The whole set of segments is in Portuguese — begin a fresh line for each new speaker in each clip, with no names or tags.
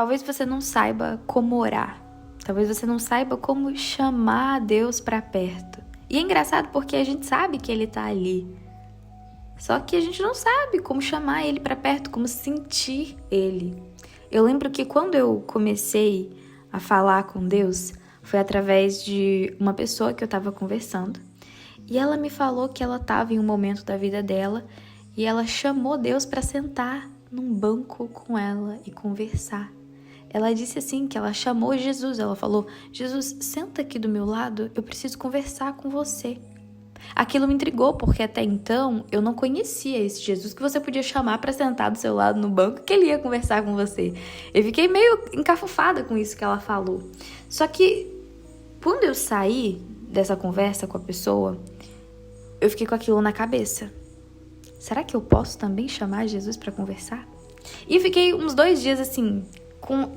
Talvez você não saiba como orar. Talvez você não saiba como chamar a Deus para perto. E é engraçado porque a gente sabe que Ele tá ali. Só que a gente não sabe como chamar Ele para perto, como sentir Ele. Eu lembro que quando eu comecei a falar com Deus, foi através de uma pessoa que eu estava conversando. E ela me falou que ela estava em um momento da vida dela e ela chamou Deus para sentar num banco com ela e conversar. Ela disse assim que ela chamou Jesus, ela falou: Jesus, senta aqui do meu lado, eu preciso conversar com você. Aquilo me intrigou, porque até então eu não conhecia esse Jesus que você podia chamar para sentar do seu lado no banco, que ele ia conversar com você. Eu fiquei meio encafufada com isso que ela falou. Só que quando eu saí dessa conversa com a pessoa, eu fiquei com aquilo na cabeça. Será que eu posso também chamar Jesus para conversar? E fiquei uns 2 dias assim,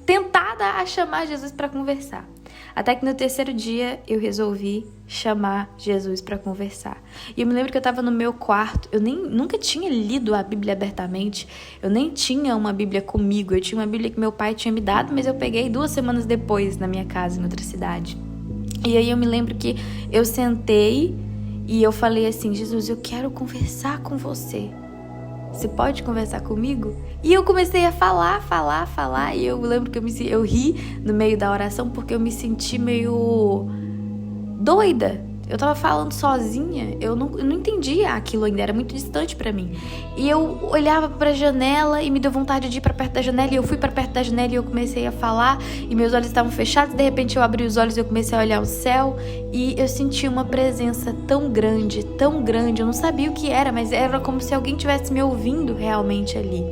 tentada a chamar Jesus para conversar. Até que no 3º dia eu resolvi chamar Jesus para conversar. E eu me lembro que eu estava no meu quarto, eu nunca tinha lido a Bíblia abertamente, eu nem tinha uma Bíblia comigo, eu tinha uma Bíblia que meu pai tinha me dado, mas eu peguei 2 semanas depois na minha casa, em outra cidade. E aí eu me lembro que eu sentei e eu falei assim: Jesus, eu quero conversar com você. Você pode conversar comigo? E eu comecei a falar. E eu lembro que eu ri no meio da oração porque eu me senti meio doida. Eu tava falando sozinha, eu não entendia aquilo ainda, era muito distante pra mim. E eu olhava pra janela e me deu vontade de ir pra perto da janela, e eu fui pra perto da janela e eu comecei a falar, e meus olhos estavam fechados, de repente eu abri os olhos e eu comecei a olhar o céu, e eu senti uma presença tão grande, eu não sabia o que era, mas era como se alguém estivesse me ouvindo realmente ali.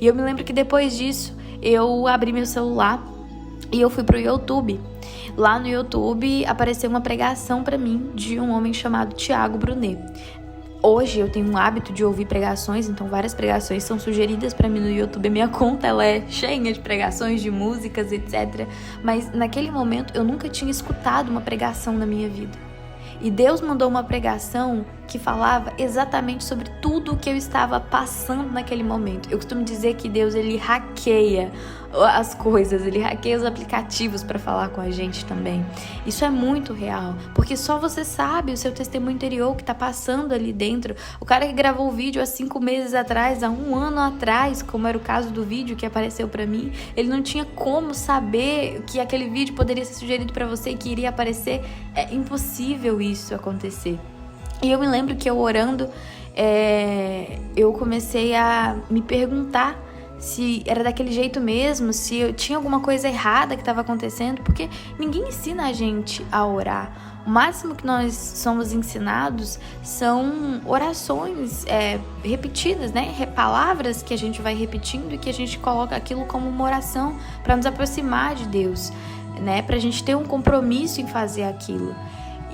E eu me lembro que depois disso, eu abri meu celular e eu fui pro YouTube. Lá no YouTube apareceu uma pregação para mim de um homem chamado Tiago Brunet. Hoje eu tenho um hábito de ouvir pregações, então várias pregações são sugeridas para mim no YouTube. A minha conta ela é cheia de pregações, de músicas, etc. Mas naquele momento eu nunca tinha escutado uma pregação na minha vida. E Deus mandou uma pregação que falava exatamente sobre tudo o que eu estava passando naquele momento. Eu costumo dizer que Deus, ele hackeia as coisas, ele hackeia os aplicativos para falar com a gente também. Isso é muito real, porque só você sabe o seu testemunho interior que tá passando ali dentro. O cara que gravou o vídeo há 5 meses atrás, há 1 ano atrás, como era o caso do vídeo que apareceu para mim, ele não tinha como saber que aquele vídeo poderia ser sugerido para você e que iria aparecer. É impossível isso acontecer. E eu me lembro que eu orando, eu comecei a me perguntar se era daquele jeito mesmo, se eu tinha alguma coisa errada que estava acontecendo, porque ninguém ensina a gente a orar. O máximo que nós somos ensinados são orações repetidas, né? Palavras que a gente vai repetindo e que a gente coloca aquilo como uma oração para nos aproximar de Deus, né? Para a gente ter um compromisso em fazer aquilo.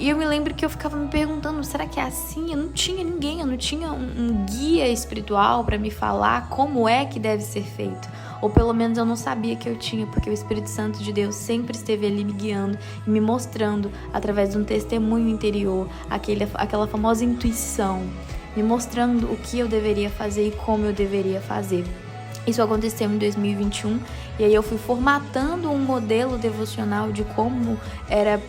E eu me lembro que eu ficava me perguntando, será que é assim? Eu não tinha ninguém, eu não tinha um guia espiritual para me falar como é que deve ser feito. Ou pelo menos eu não sabia que eu tinha, porque o Espírito Santo de Deus sempre esteve ali me guiando e me mostrando, através de um testemunho interior, aquela famosa intuição, me mostrando o que eu deveria fazer e como eu deveria fazer. Isso aconteceu em 2021, e aí eu fui formatando um modelo devocional de como era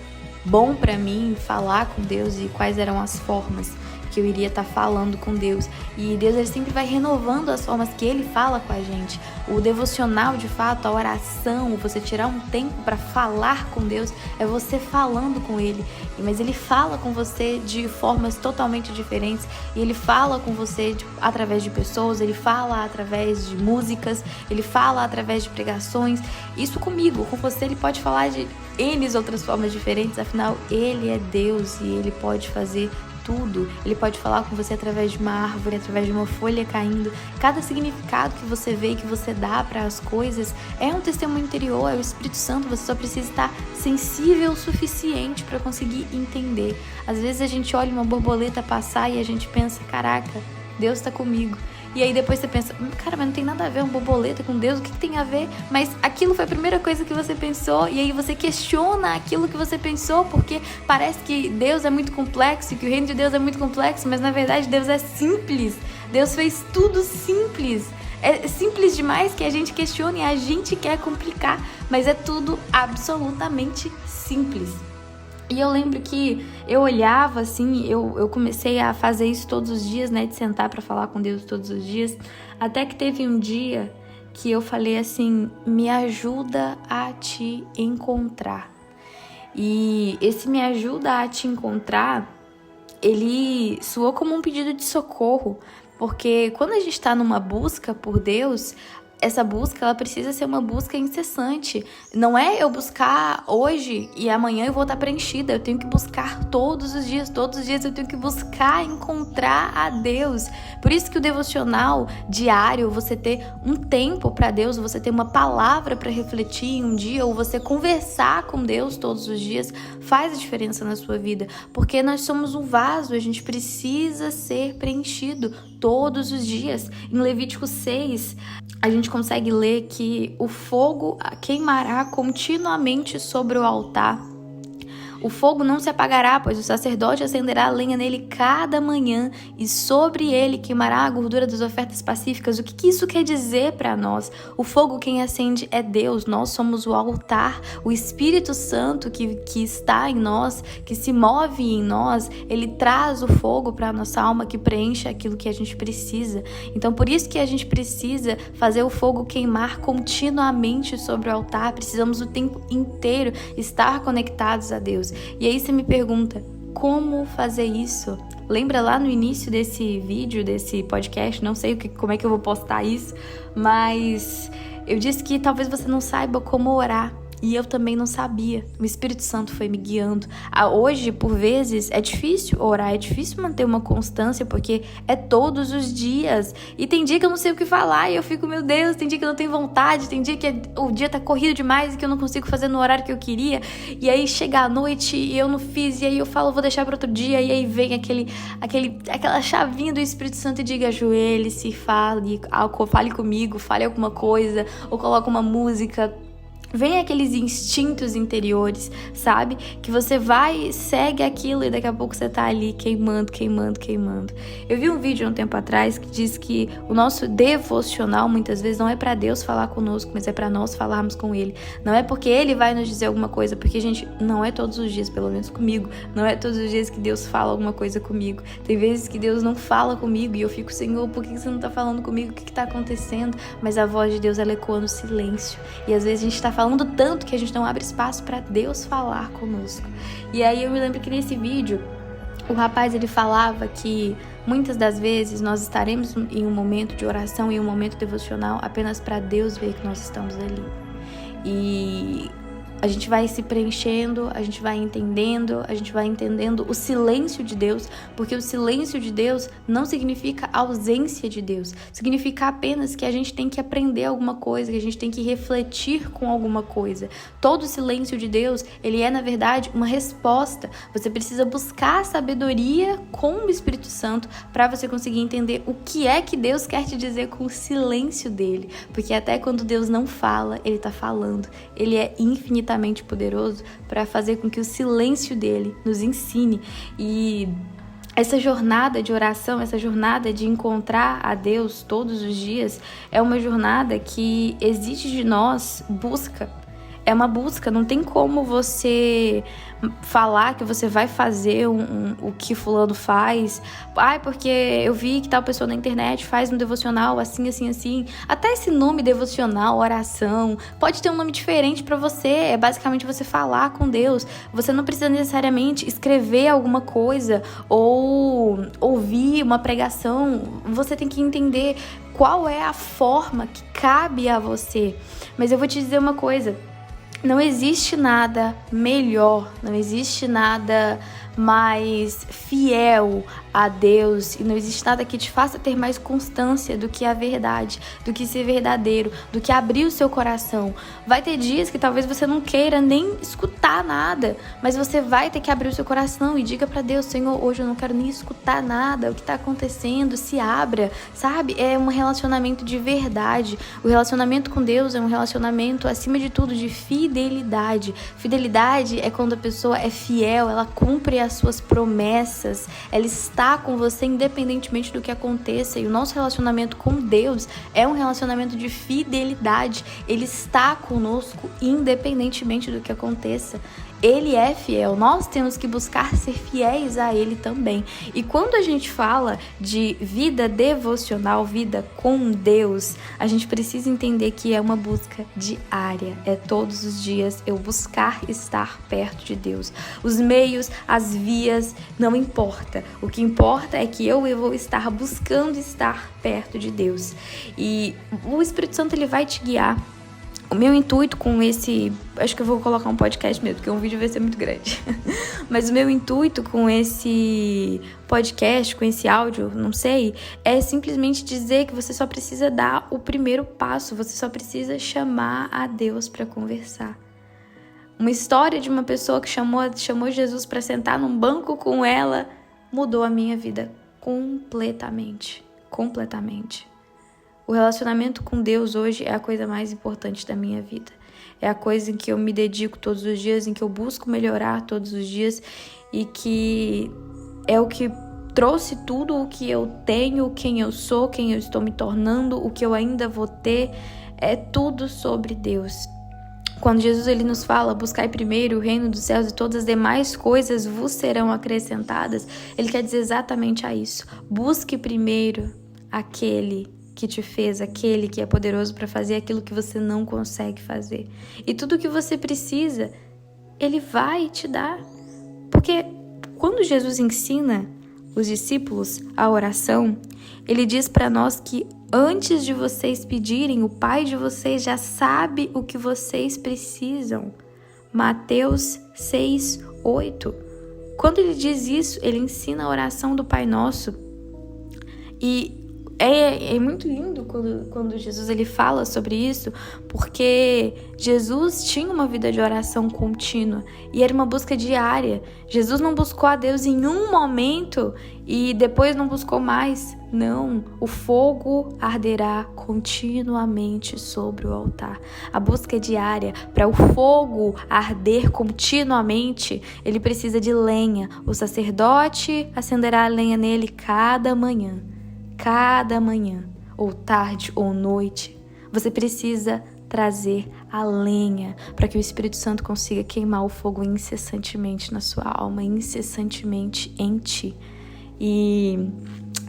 bom para mim falar com Deus e quais eram as formas que eu iria estar falando com Deus. E Deus, ele sempre vai renovando as formas que ele fala com a gente. O devocional, de fato, a oração, você tirar um tempo para falar com Deus, é você falando com ele. Mas ele fala com você de formas totalmente diferentes, e ele fala com você através de pessoas, ele fala através de músicas, ele fala através de pregações. Isso comigo, com você ele pode falar de N outras formas diferentes, afinal ele é Deus e ele pode fazer tudo. Ele pode falar com você através de uma árvore, através de uma folha caindo. Cada significado que você vê e que você dá para as coisas é um testemunho interior, é o Espírito Santo. Você só precisa estar sensível o suficiente para conseguir entender. Às vezes a gente olha uma borboleta passar e a gente pensa, caraca, Deus está comigo. E aí depois você pensa, cara, mas não tem nada a ver uma borboleta com Deus, o que tem a ver? Mas aquilo foi a primeira coisa que você pensou, e aí você questiona aquilo que você pensou, porque parece que Deus é muito complexo, que o reino de Deus é muito complexo, mas na verdade Deus é simples. Deus fez tudo simples. É simples demais que a gente questiona e a gente quer complicar, mas é tudo absolutamente simples. E eu lembro que eu olhava assim, eu comecei a fazer isso todos os dias, né, de sentar para falar com Deus todos os dias, até que teve um dia que eu falei assim: me ajuda a te encontrar. E esse me ajuda a te encontrar, ele soou como um pedido de socorro, porque quando a gente está numa busca por Deus, essa busca, ela precisa ser uma busca incessante. Não é eu buscar hoje e amanhã eu vou estar preenchida. Eu tenho que buscar todos os dias eu tenho que buscar encontrar a Deus. Por isso que o devocional diário, você ter um tempo para Deus, você ter uma palavra para refletir em um dia, ou você conversar com Deus todos os dias, faz a diferença na sua vida. Porque nós somos um vaso, a gente precisa ser preenchido todos os dias. Em Levítico 6, a gente consegue ler que o fogo queimará continuamente sobre o altar. O fogo não se apagará, pois o sacerdote acenderá a lenha nele cada manhã, e sobre ele queimará a gordura das ofertas pacíficas. O que isso quer dizer para nós? O fogo quem acende é Deus, nós somos o altar. O Espírito Santo que está em nós, que se move em nós, ele traz o fogo para a nossa alma, que preenche aquilo que a gente precisa. Então por isso que a gente precisa fazer o fogo queimar continuamente sobre o altar, precisamos o tempo inteiro estar conectados a Deus. E aí você me pergunta, como fazer isso? Lembra lá no início desse vídeo, desse podcast, não sei como é que eu vou postar isso, mas eu disse que talvez você não saiba como orar. E eu também não sabia. O Espírito Santo foi me guiando. Hoje, por vezes, é difícil orar, é difícil manter uma constância, porque é todos os dias. E tem dia que eu não sei o que falar e eu fico, meu Deus, tem dia que eu não tenho vontade, tem dia que o dia tá corrido demais e que eu não consigo fazer no horário que eu queria. E aí chega a noite e eu não fiz, e aí eu falo, vou deixar para outro dia, e aí vem aquela chavinha do Espírito Santo e diga, ajoelhe-se, fale comigo, fale alguma coisa, ou coloque uma música. Vem aqueles instintos interiores, sabe? Que você vai, segue aquilo e daqui a pouco você tá ali queimando. Eu vi um vídeo há um tempo atrás que diz que o nosso devocional muitas vezes não é pra Deus falar conosco, mas é pra nós falarmos com Ele. Não é porque Ele vai nos dizer alguma coisa, porque, gente, não é todos os dias, pelo menos comigo, não é todos os dias que Deus fala alguma coisa comigo. Tem vezes que Deus não fala comigo e eu fico, Senhor, por que você não tá falando comigo? O que tá acontecendo? Mas a voz de Deus, ela ecoa no silêncio. E às vezes a gente tá falando tanto que a gente não abre espaço para Deus falar conosco. E aí eu me lembro que nesse vídeo o rapaz ele falava que muitas das vezes nós estaremos em um momento de oração, em um momento devocional, apenas para Deus ver que nós estamos ali. E a gente vai se preenchendo, a gente vai entendendo o silêncio de Deus, porque o silêncio de Deus não significa ausência de Deus, significa apenas que a gente tem que aprender alguma coisa, que a gente tem que refletir com alguma coisa. Todo o silêncio de Deus, ele é, na verdade, uma resposta. Você precisa buscar sabedoria com o Espírito Santo para você conseguir entender o que é que Deus quer te dizer com o silêncio dele, porque até quando Deus não fala, ele está falando. Ele é infinitamente poderoso para fazer com que o silêncio dele nos ensine. E essa jornada de oração, essa jornada de encontrar a Deus todos os dias, é uma jornada que exige de nós busca. É uma busca, não tem como você falar que você vai fazer o que fulano faz. Porque eu vi que tal pessoa na internet faz um devocional assim. Até esse nome devocional, oração, pode ter um nome diferente para você. É basicamente você falar com Deus. Você não precisa necessariamente escrever alguma coisa ou ouvir uma pregação. Você tem que entender qual é a forma que cabe a você. Mas eu vou te dizer uma coisa. Não existe nada melhor, não existe nada mais fiel a Deus e não existe nada que te faça ter mais constância do que a verdade, do que ser verdadeiro, do que abrir o seu coração. Vai ter dias que talvez você não queira nem escutar nada, mas você vai ter que abrir o seu coração e diga pra Deus, Senhor, hoje eu não quero nem escutar nada, o que tá acontecendo, se abra, sabe? É um relacionamento de verdade. O relacionamento com Deus é um relacionamento, acima de tudo, de fidelidade. Fidelidade é quando a pessoa é fiel, ela cumpre as suas promessas, ela está está com você independentemente do que aconteça. E o nosso relacionamento com Deus é um relacionamento de fidelidade. Ele está conosco independentemente do que aconteça. Ele é fiel, nós temos que buscar ser fiéis a Ele também. E quando a gente fala de vida devocional, vida com Deus, a gente precisa entender que é uma busca diária. É todos os dias eu buscar estar perto de Deus. Os meios, as vias, não importa. O que importa é que eu vou estar buscando estar perto de Deus. E o Espírito Santo, ele vai te guiar. O meu intuito com esse... Acho que eu vou colocar um podcast mesmo, porque um vídeo vai ser muito grande. Mas o meu intuito com esse podcast, com esse áudio, não sei, é simplesmente dizer que você só precisa dar o primeiro passo. Você só precisa chamar a Deus para conversar. Uma história de uma pessoa que chamou Jesus para sentar num banco com ela mudou a minha vida completamente. Completamente. O relacionamento com Deus hoje é a coisa mais importante da minha vida. É a coisa em que eu me dedico todos os dias, em que eu busco melhorar todos os dias e que é o que trouxe tudo o que eu tenho, quem eu sou, quem eu estou me tornando, o que eu ainda vou ter. É tudo sobre Deus. Quando Jesus ele nos fala, buscai primeiro o reino dos céus e todas as demais coisas vos serão acrescentadas, ele quer dizer exatamente a isso. Busque primeiro aquele que te fez, aquele que é poderoso para fazer aquilo que você não consegue fazer. E tudo que você precisa, ele vai te dar. Porque quando Jesus ensina os discípulos a oração, ele diz para nós que antes de vocês pedirem, o Pai de vocês já sabe o que vocês precisam. Mateus 6:8. Quando ele diz isso, ele ensina a oração do Pai Nosso. E é muito lindo quando Jesus ele fala sobre isso, porque Jesus tinha uma vida de oração contínua e era uma busca diária. Jesus não buscou a Deus em um momento e depois não buscou mais. Não, o fogo arderá continuamente sobre o altar. A busca é diária. Para o fogo arder continuamente, ele precisa de lenha. O sacerdote acenderá a lenha nele cada manhã, ou tarde ou noite. Você precisa trazer a lenha para que o Espírito Santo consiga queimar o fogo incessantemente na sua alma, incessantemente em ti. E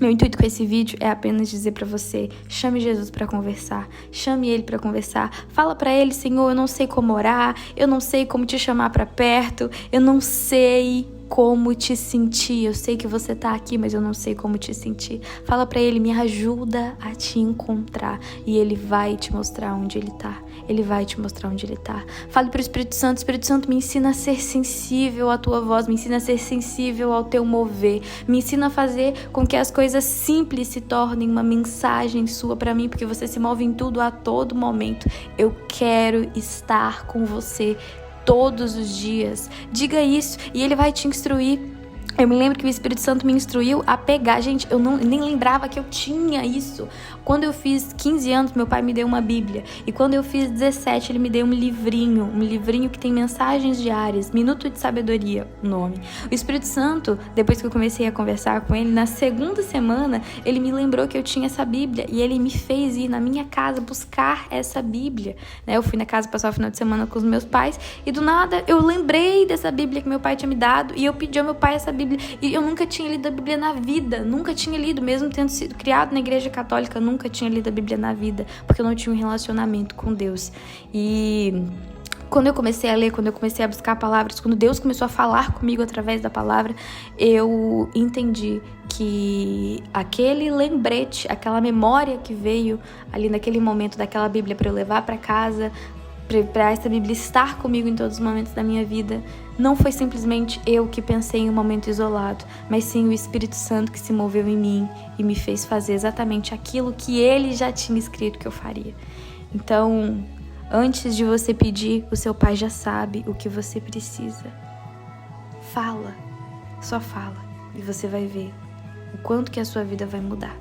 meu intuito com esse vídeo é apenas dizer para você, chame Jesus para conversar, chame Ele para conversar, fala para Ele, Senhor, eu não sei como orar, eu não sei como te chamar para perto, eu não sei como te sentir, eu sei que você tá aqui, mas eu não sei como te sentir. Fala pra Ele, me ajuda a te encontrar, e Ele vai te mostrar onde Ele tá. Ele vai te mostrar onde Ele tá. Fale pro Espírito Santo, me ensina a ser sensível à tua voz, me ensina a ser sensível ao teu mover, me ensina a fazer com que as coisas simples se tornem uma mensagem sua pra mim, porque você se move em tudo a todo momento. Eu quero estar com você todos os dias. Diga isso e Ele vai te instruir. Eu me lembro que o Espírito Santo me instruiu a pegar. Gente, eu nem lembrava que eu tinha isso. Quando eu fiz 15 anos, meu pai me deu uma Bíblia. E quando eu fiz 17, ele me deu um livrinho que tem mensagens diárias, Minuto de Sabedoria, o nome. O Espírito Santo, depois que eu comecei a conversar com ele, na segunda semana, ele me lembrou que eu tinha essa Bíblia. E ele me fez ir na minha casa buscar essa Bíblia. Eu fui na casa passar o final de semana com os meus pais. E do nada, eu lembrei dessa Bíblia que meu pai tinha me dado. E eu pedi ao meu pai essa Bíblia. E eu nunca tinha lido a Bíblia na vida. Nunca tinha lido, mesmo tendo sido criado na igreja católica, nunca tinha lido a Bíblia na vida, porque eu não tinha um relacionamento com Deus. E quando eu comecei a ler, quando eu comecei a buscar palavras, quando Deus começou a falar comigo através da palavra, eu entendi que aquele lembrete, aquela memória que veio ali naquele momento daquela Bíblia para eu levar para casa, para essa Bíblia estar comigo em todos os momentos da minha vida, não foi simplesmente eu que pensei em um momento isolado, mas sim o Espírito Santo que se moveu em mim e me fez fazer exatamente aquilo que Ele já tinha escrito que eu faria. Então, antes de você pedir, o seu Pai já sabe o que você precisa. Fala, só fala, e você vai ver o quanto que a sua vida vai mudar.